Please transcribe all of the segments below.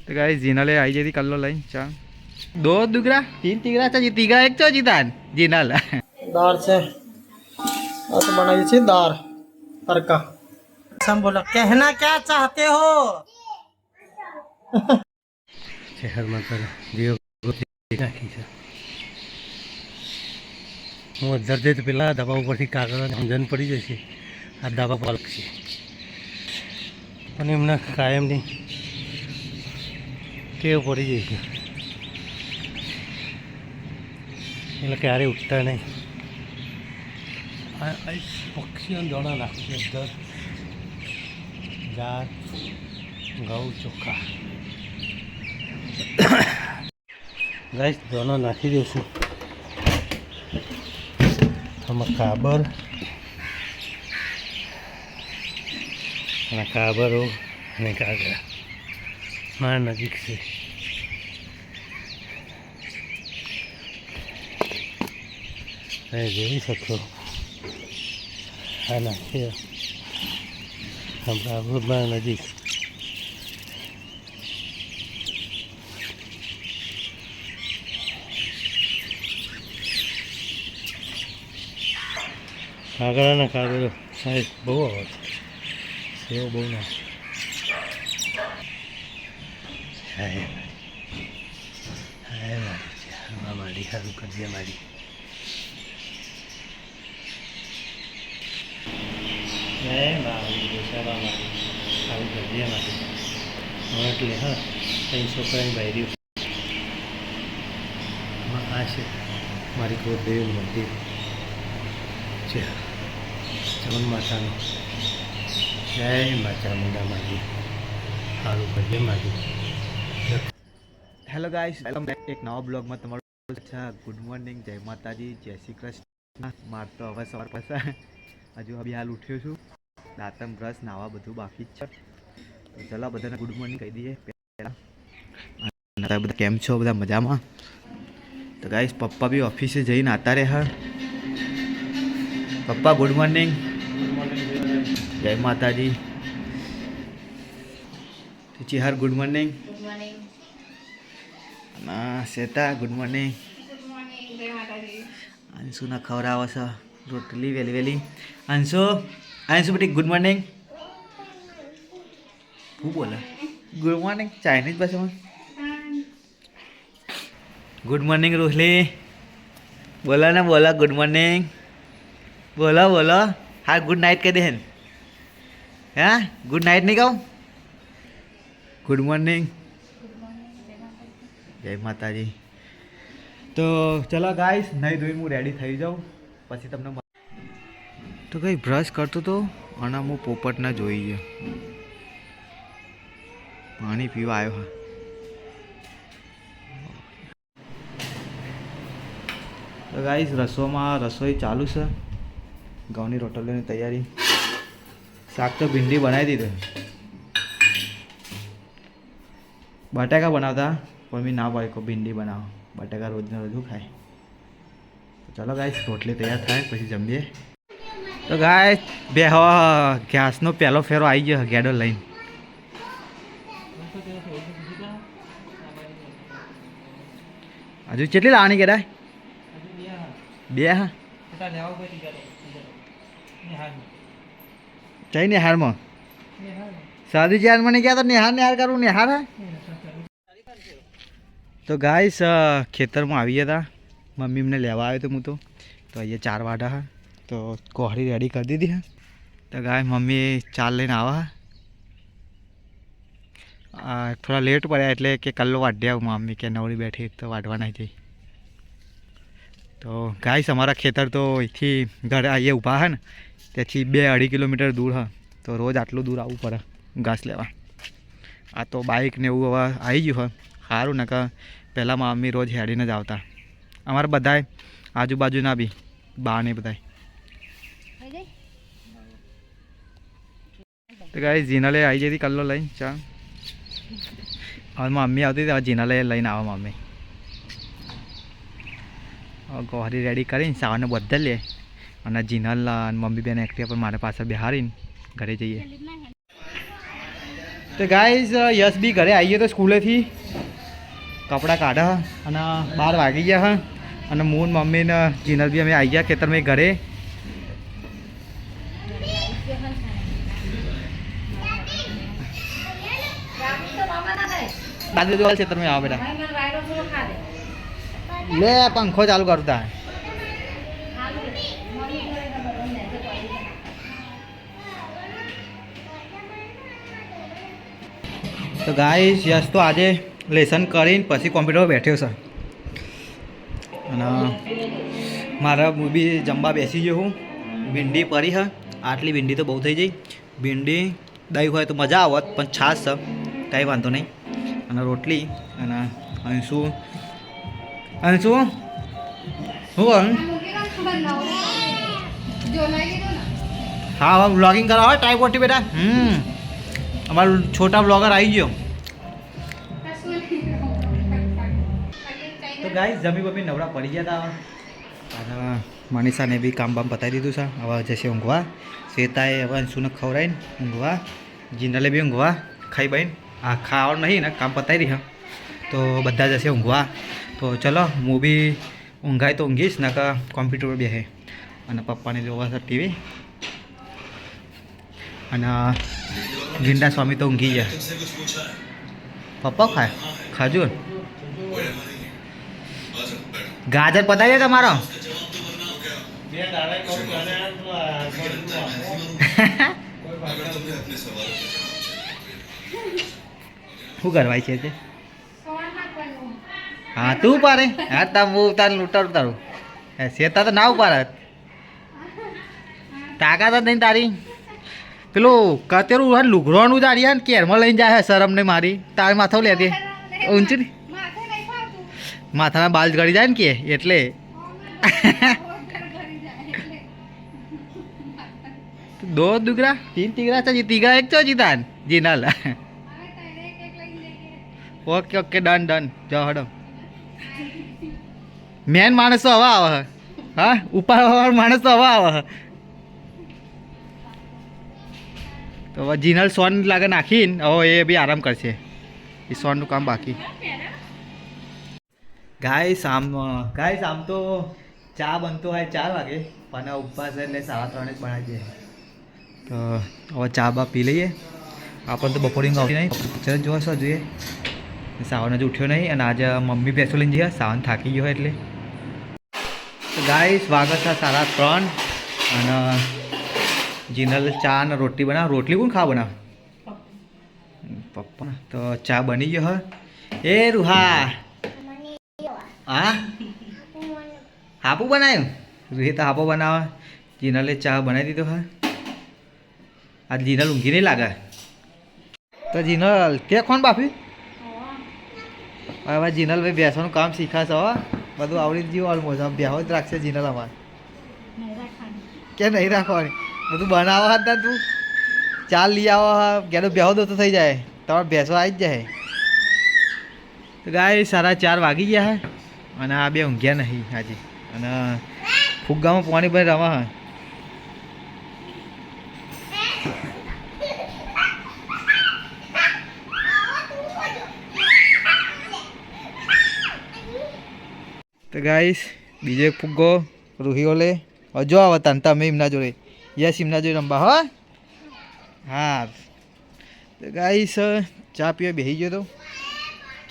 तो गाइस जीनल आई जाती कल लाइन चा दो दुगरा तीन तिगरा चाहिए तिगरा एक तो जीतान जीनल दार से तो बनाई थी दार तड़का। हम बोला कहना क्या चाहते हो। शहर में तो दियो રાખી છે હું અધર દે તો પેલા દવા ઉપરથી કાગળ સમજણ પડી જશે આ દવા પલક છે પણ એમના કાયમની ટેવ પડી જાય છે એટલે ક્યારે ઉઠતા નહીં પક્ષીઓ દોડા નાખશે અધર જાત ઘઉં ચોખા ગાઈસ દોનો નાખી દઈશું આમાં કાબર અને કાબરો અને કાગડા મારા નજીક છે તમે જોઈ શકશો આ નાખીએ આપણા મારા નજીક કાગડાના કાગળો સાહેબ બહુ આવે છે સેવ બહુ ના મારી સારું કરજે મારી સારું કરજે મારી એટલે હા કઈ છોકરાની બાયરી આ છે મારી ગોદેવ મંદિર છે જગન માતાનું જય માતા મુંડા માજી સારું કરજે માજી हेलो गाइस वेलकम बैक एक नवा ब्लॉग में તમારું अच्छा गुड मॉर्निंग जय माताजी जय श्री कृष्ण मार तो હવે સવાર પાછા હજુ અભી હાલ ઉઠ્યો છું દાંતમ બ્રશ નાવા બધું બાકી જ છે તો ચલો બધાને ગુડ મોર્નિંગ કહી દઈએ પહેલા અને બધા કેમ છો બધા મજામાં તો ગાઈસ પપ્પા બી ઓફિસે જઈને આતા રહ્યા પપ્પા ગુડ મોર્નિંગ જય માતાજી ચિહાર ગુડ મોર્નિંગ ના શ્વેતા ગુડ મોર્નિંગ અંશુ ના ખવડાવે છે રોટલી વેલી વેલી અંશુ અંશુ બેટી ગુડ મોર્નિંગ શું બોલે ગુડ મોર્નિંગ ચાઇનીઝ ભાષામાં ગુડ મોર્નિંગ રોહલી બોલા ને બોલા ગુડ મોર્નિંગ બોલો બોલો હા ગુડ નાઇટ કહી દે હા ગુડ નાઇટ નહીં કહું ગુડ મોર્નિંગ જય માતાજી તો ચલો ગાઈસ નહીં ધોઈને હું રેડી થઈ જાઉં પછી તમને તો કઈ બ્રશ કરતો તો અને હું પોપટના જોઈ ગયો પાણી પીવા આવ્યો હા તો ગાઈસ રસોઈ ચાલુ છે ઘઉંની રોટલીની તૈયારી શાક તો ભીંડી બનાવી દીધું બટાકા બનાવતા પણ મેં ના પાડી ભીંડી બનાવો બટાકા રોજને રોજ ખાય તો ચલો ગાઈસ રોટલી તૈયાર થાય પછી જમીએ તો ગાઈસ બે ગેસનો પહેલો ફેરો આવી ગયો ગેડો લઈને હજુ કેટલી લાવવાની કેડાય બે હા ચાઈ નિહારમાં સાદી ચારમાં નહીં ગયા તો નિહાર કરું નિહાર હા તો ગાઈસ ખેતરમાં આવી ગયા હતા મમ્મી એમને લેવા આવ્યો હતો હું તો અહીંયા 4 વાડા હા તો કોહરી રેડી કરી દીધી હા તો ગાય મમ્મી ચાર લઈને આવા હા થોડા લેટ પડ્યા એટલે કે કલ્લો વાઢ્યા મમ્મી કે નવરી બેઠી તો વાઢવા નહીં જઈ તો ગાઈસ અમારા ખેતર તો અહીંથી ઘરે અહીંયા ઊભા હા ને ત્યાંથી 2-2.5 કિલોમીટર દૂર હા તો રોજ આટલું દૂર આવવું પડે ઘાસ લેવા આ તો બાઇક ને એવું હવે આવી ગયું હોય સારું ને કે પહેલાં મમ્મી રોજ હેડીને જ આવતા અમારા બધાય આજુબાજુના બી બા ને બધાય તો ગાઈસ જીનાલે આવી જતી કલ્લો લઈને ચા હવે મમ્મી આવતી હતી જીનાલે લઈને આવો મમ્મી ગોહરી રેડી કરીને સાવરને બધા લે અને જીનલ અને મમ્મી બેન એક્ટિવા પર મારા પાસે બેહારીને ઘરે જઈએ તો ગાઈઝ યશ બી ઘરે આવીએ તો સ્કૂલેથી કપડાં કાઢા અને 12 વાગી ગયા હા અને મૂન મમ્મી ને જીનલ બી અમે આવી ગયા ખેતરમાં ઘરે. દાદી દુવાલ ખેતરમાં આવો બેટા લે પંખો ચાલુ કરતા. તો ગાઈસ યશ તો આજે લેસન કરીને પછી કોમ્પ્યુટર પર બેઠ્યો છે અને મારા હું બી જમવા બેસી ગયો હું. ભીંડી પડી હા, આટલી ભીંડી તો બહુ થઈ જઈ. ભીંડી દહીં હોય તો મજા આવત પણ છાશ છે કાંઈ વાંધો નહીં. અને રોટલી અને અંશુ અંશુ શું હા હવે બ્લોગિંગ કરવા હોય ટાઈપ ઓટી બેટા. અમારું છોટા બ્લોગર આવી ગયો. તો ગાઈસ જમી બમી નવરા પડી ગયા હતા અને મનીષાને બી કામ બામ પતાવી દીધું છે. હવે જશે ઊંઘવા. શ્વેતાએ હવે અંશુને ખવડાવીને ઊંઘવા, જીનલે બી ઊંઘવા ખાઈ બહીને. આ ખાવાનું નહીં ને કામ પતાવી રહી તો બધા જશે ઊંઘવા. તો ચલો હું બી ઊંઘાય તો ઊંઘીશ ને કે કોમ્પ્યુટર પર બેસે અને પપ્પાને જોવા છે ટીવી. અને ગીંડા સ્વામી તો ઊંઘી ગયા. પપ્પા ખાય ખાજો. ગાજર પતાવી તમારો શું કરવાય છે તે? હા તું પારે હા તા હું તાર લૂંટાડું તારું શેતા તો ના ઉપાડે. તાકાત જ નહીં તારી. પેલું કતેરું હા લુગડવાનું જાડી ને કેરમાં લઈને જાય શરમ ને મારી તાર માથા લેતી ઊંચી ને માથાના બાલ ગળી જાય ને કે એટલે દો દુગરા તીન તીગરા છે તીગરા એક છો જીતાન જીનાલ. ઓકે ઓકે ડન ડન જાઓ હડો. મેન માણસ તો હવા આવે હા ઉપર માણસ તો હવા આવે. તો હવે જીનલ સોન લાગે નાખીને હવે એ બી આરામ કરશે. એ સોનનું કામ બાકી. ગાઈસ આમ તો ચા બનતો હોય 4 વાગે પણ ઉપવાસ એટલે 3:30 જ બનાવી દે. તો હવે ચા બા પી લઈએ. આપણને તો બપોરની આવતી નહીં. ચલો જોવા શું જોઈએ. સાવન જ ઉઠ્યો નહીં અને આજે મમ્મી બેસો લઈને જઈએ. સાવન થાકી ગયો હોય એટલે. તો ગાઈસ વાગત છે 3:30 અને જીનલ ચા અને રોટલી બનાવ. રોટલી કોણ ખાવા બનાવે? પપ્પા. તો ચા બની ગયો હ. એ રૂહા હા હાપું બનાવ્યું. રૂહી તો હાપો બનાવે. જીનલે ચા બનાવી દીધો હા. આ જીનલ ઊંઘી નહીં લાગે. તો જીનલ કે કોણ બાફી? હવે જીનલ ભાઈ બેસવાનું કામ શીખાશે હો. બધું આવડી જ ગયું ઓલમોસ્ટ. આમ બેહો જ રાખશે જીનલ અમારે. કે નહીં રાખવાની? બધું બનાવવા હતા તું. ચાલ લઈ આવો હા. ઘેરો બેહો દો તો થઈ જાય. તમારે ભેંસો આવી જ જાય. તો ગાય 4:30 વાગી ગયા હે અને આ બે ઊંઘ્યા નહીં આજે. અને ફુગ્ગામાં પાણી ભરી રમા હા. તો ગાઈસ બીજો એક ફુગ્ગો રૂહીઓ લે. જો આવે તને તમે એમના જોડે યસ એમના જોડે રમવા હો. હા તો ગાઈસ ચા પીવા બેસી ગયો તો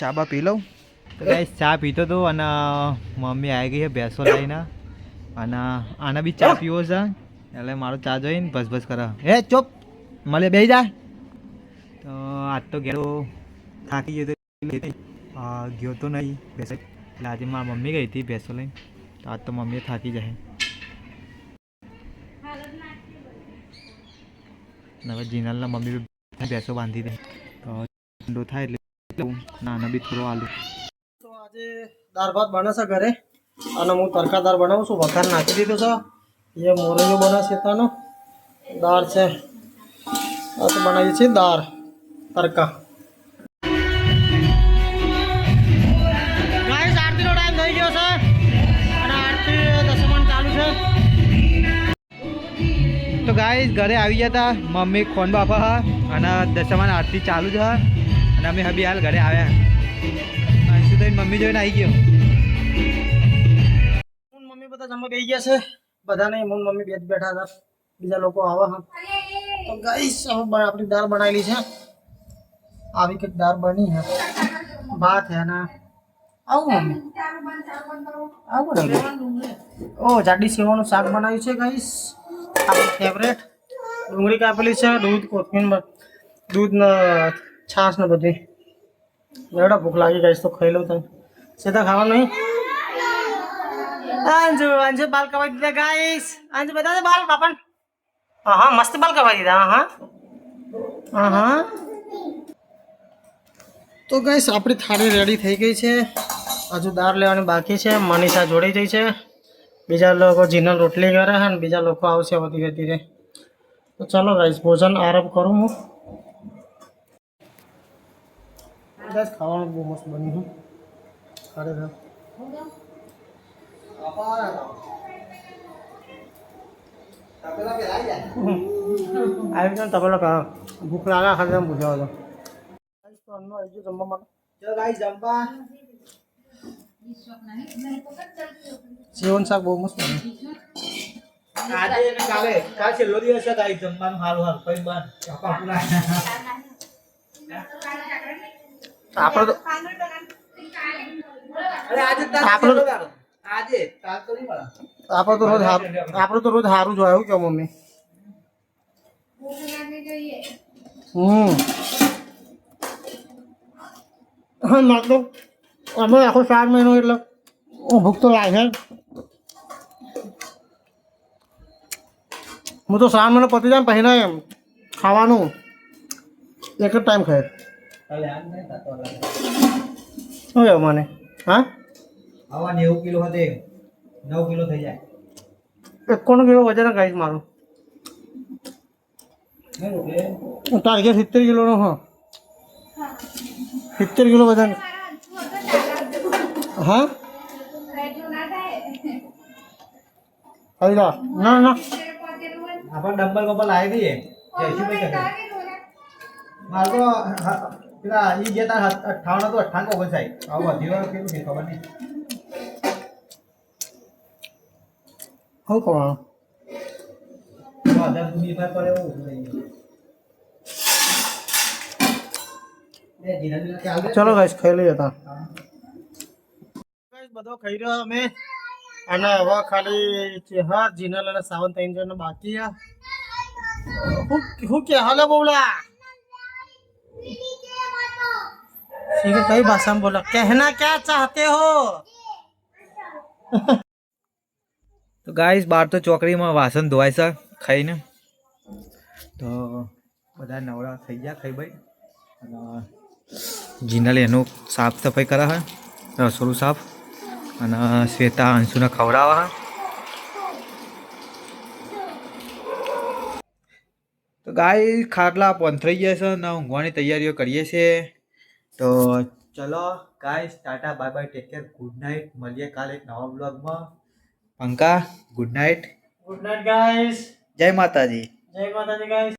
ચા બા પી લઉં. તો ગાઈસ ચા પીતો હતો અને મમ્મી આવી ગઈ છે ભેંસો લઈને અને આને બી ચા પીવો છે એટલે મારો ચા જોઈને ભસભસ કરે. હે ચોપ મળે બેસી જા. તો આજ તો ઘેરો થાકી ગયો તો ગયો તો નહીં ભેંસો એટલે આજે મારી મમ્મી ગઈ હતી ભેંસો લઈને. તો આજ તો મમ્મી થાકી જાય. હવે જીનલના મમ્મી ભેંસો બાંધી દે તો ઠંડો થાય એટલે નાના બી થોડો આલુ. તો આજે દાળ ભાત બને છે ઘરે અને હું તડકા દાળ બનાવું છું. વઘાર નાખી દીધો છે. એ મોરૈયો બને છે તાનો દાળ છે. આ તો બનાવીએ છીએ દાળ તડકા. આરતીનો ટાઈમ થઈ ગયો છે અને આરતી દસમણ ચાલુ છે. તો ગાઈસ ઘરે આવી ગયા હતા મમ્મી ખોન બાપા હા અને દશામાન આરતી ચાલુ છે અને અમે હબી હાલ ઘરે આવ્યા અંશુદાઈ મમ્મી જોઈને આવી ગયો મમ્મી બધા જમવા બેસી ગયા છે બધા નહીં મમ્મી બે જ બેઠા હતા બીજા લોકો આવે હા તો ગાઈસ હવે આપણી દાળ બનાવેલી છે આવી કંઈક દાળ બની છે ભાત હે ના આવું મમ્મી આવું ઓ જાડી સેવાનું શાક બનાવ્યું છે ગાઈસ આપણું ફેવરેટ ડુંગળી કાપેલી છે દૂધ કોથમીર દૂધ ને છાશ ને બધી મેળા ભૂખ લાગી ગાઈસ તો ખાઈ લઉં તમે સીધા ખાવાનું નહીં અંજુ અંજુ બાલ કપાઈ દીધા ગાઈસ અંજુ બતા દે બાલ બાપન હા મસ્ત બાલ કપાઈ દીધા હા તો ગાઈસ આપણી થાળી રેડી થઈ ગઈ છે હજુ દાળ લેવાની બાકી છે મનીષા જોડી જઈ છે બીજા લોકો જીનલ રોટલી કરે છે ને બીજા લોકો આવશે ધીરે ધીરે તો ચાલો ગાઈસ ભોજન આરંભ કરું હું ગાઈસ ખાવાનું બહુ મસ્ત બન્યું હું ખરેખર આવી ગયો તપેલો કા ભૂખ લાગે ખાલી પૂછાવો તો અન્નો આવી ગયો જમવા માટે ચલો ગાઈસ જમવા સેવન શાક બહુ મસ્ત બન્યું આજે અને કાલે છેલ્લો દિવસ છે ગાઈસ જમવાનું હારું હારું કઈ બાર આપા પૂરા આપણે તો અરે આજે આપણે આજે કાલ તો નહીં મળે આપણે તો રોજ સારું જ હોય એવું કેવું મમ્મી હા મારે તો અમે આખો 4 મહિનો એટલે ભૂખ તો લાગે હું તો 4 મહિનો પતી જાય પછી ના એમ ખાવાનું એક જ ટાઈમ ખાય શું કહેવું મને હા આવા 90 કિલો હતે 9 કિલો થઈ જાય 51 કિલો વજન ગાઈસ મારું ટાર્ગેટ 70 કિલોનો હા 70 કિલો વજન હા ના ના આપણ ડમ્બલ બમ્બલ લાવી દઈએ જયશીભાઈ કહે મારે તો પેલા ઈ જે તાર 58 તો 58 ઓગણ સાહેબ આવું વધી વાર કેટલું છે ખબર નહીં શું કરવાનું તો 1000 સુધી પર પડે એવું થઈ ગયું ચલો ગાઈસ ખાઈ લઈએ તા ગાઈસ બધો ખાઈ રહ્યો અમે અને હવે ખાલી ચેહર જીનલ અને સાવન 3 જણ બાકી છે હું કે હાલે બોલા ठीक है कई भाषा में बोला कहना क्या चाहते हो તો ગાઈસ બહાર તો ચોકડીમાં વાસણ ધોવાય છે ખાઈને તો બધા નવરા થઈ ગયા ખાઈ ભાઈ અને જીનલ એનું સાફ સફાઈ કરે છે રસોડું સાફ અને શ્વેતા અંશુને ખવડાવે છે તો ગાય ખાટલા પંથરાઈ ગયા છે ને ઊંઘવાની તૈયારીઓ કરીએ છીએ તો ચલો guys Tata bye bye take care good night મળીએ કાલે એક નવા બ્લોગમાં પંકા ગુડ નાઇટ गाइस જય માતાજી गाइस